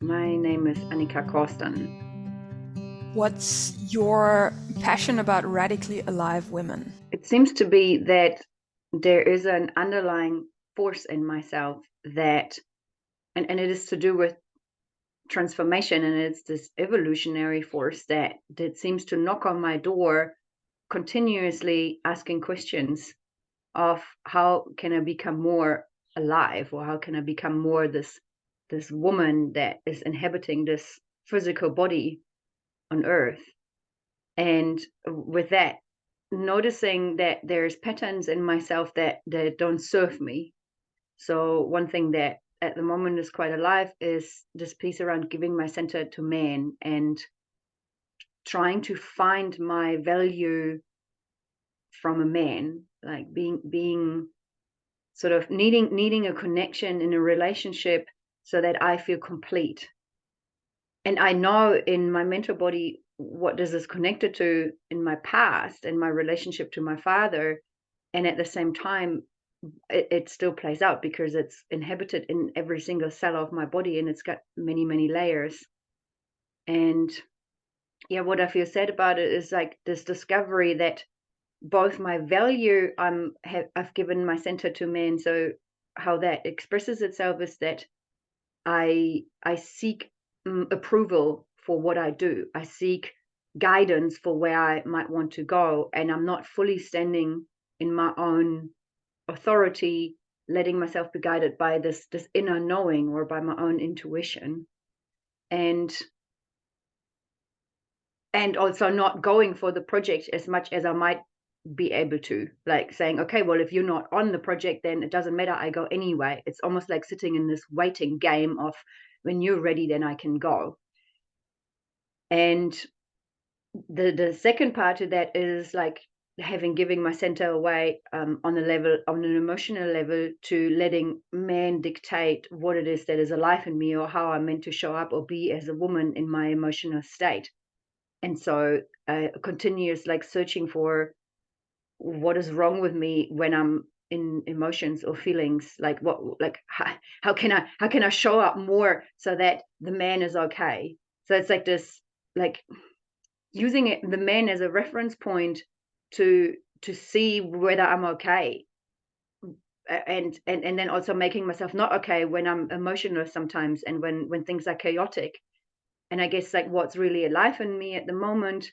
My name is Annika. What's your passion about radically alive women? It seems to be that there is an underlying force in myself that, and it is to do with transformation, and it's this evolutionary force that seems to knock on my door continuously asking questions of how can I become more alive, or how can I become more this woman that is inhabiting this physical body on earth. And with that, noticing that there's patterns in myself that don't serve me. So one thing that at the moment is quite alive is this piece around giving my center to man and trying to find my value from a man, like being sort of needing a connection in a relationship so that I feel complete. And I know in my mental body what this is connected to in my past and my relationship to my father. And at the same time, it still plays out because it's inhabited in every single cell of my body, and it's got many, many layers. And yeah, what I feel sad about it is like this discovery that both my value I've given my center to men. So how that expresses itself is that I seek approval for what I do. I seek guidance for where I might want to go, and I'm not fully standing in my own authority, letting myself be guided by this inner knowing or by my own intuition, and also not going for the project as much as I might be able to, like saying, okay, well, if you're not on the project, then it doesn't matter, I go anyway. It's almost like sitting in this waiting game of when you're ready, then I can go. And the second part of that is like having giving my center away, on a level, on an emotional level, to letting man dictate what it is that is alive in me, or how I'm meant to show up or be as a woman in my emotional state. And so continuous like searching for what is wrong with me when I'm in emotions or feelings, like how can I show up more so that the man is okay. So it's like this, like using the man as a reference point to see whether I'm okay, and then also making myself not okay when I'm emotional sometimes, and when things are chaotic. And I guess like what's really alive in me at the moment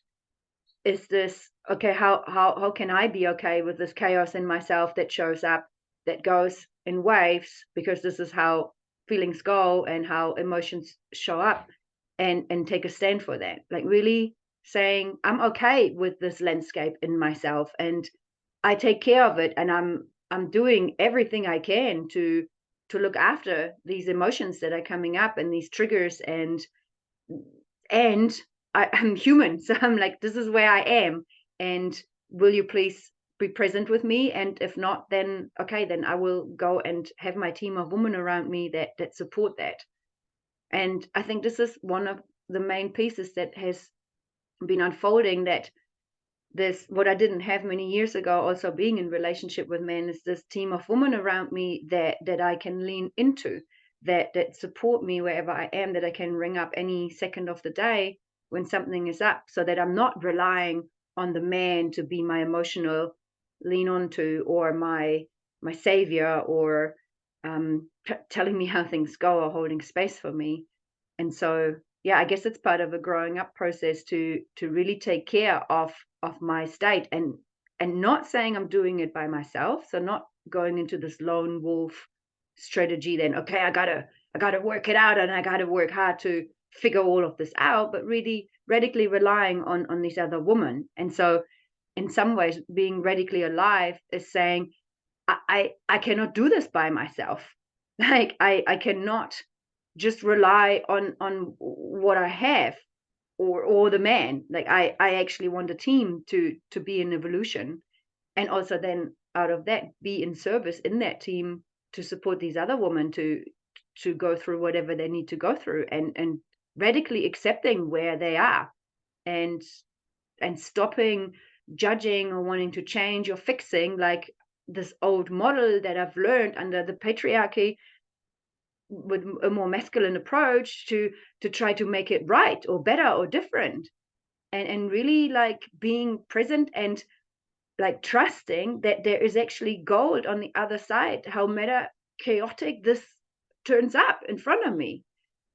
is this, okay, how can I be okay with this chaos in myself that shows up, that goes in waves, because this is how feelings go and how emotions show up, and take a stand for that, like really saying I'm okay with this landscape in myself, and I take care of it, and I'm doing everything I can to look after these emotions that are coming up and these triggers. And I'm human, so I'm like, this is where I am, and will you please be present with me? And if not, then okay, then I will go and have my team of women around me that support that. And I think this is one of the main pieces that has been unfolding, that this what I didn't have many years ago, also being in relationship with men, is this team of women around me that I can lean into, that support me wherever I am, that I can ring up any second of the day when something is up, so that I'm not relying on the man to be my emotional lean on to, or my savior, or telling me how things go, or holding space for me. And so yeah, I guess it's part of a growing up process to really take care of my state, and not saying I'm doing it by myself. So not going into this lone wolf strategy, then okay, I gotta work it out, and I gotta work hard to figure all of this out, but really radically relying on these other women. And so in some ways, being radically alive is saying I cannot do this by myself. Like I cannot just rely on what I have, or the man. Like I actually want a team to be in evolution, and also then out of that be in service in that team to support these other women to go through whatever they need to go through, and radically accepting where they are, and stopping judging or wanting to change or fixing, like this old model that I've learned under the patriarchy. with a more masculine approach to try to make it right or better or different, and really like being present and like trusting that there is actually gold on the other side, how matter chaotic this turns up in front of me,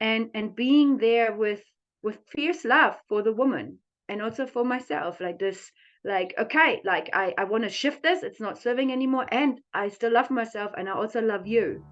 and being there with fierce love for the woman and also for myself, like this, like, okay, like I want to shift this, it's not serving anymore, and I still love myself and I also love you.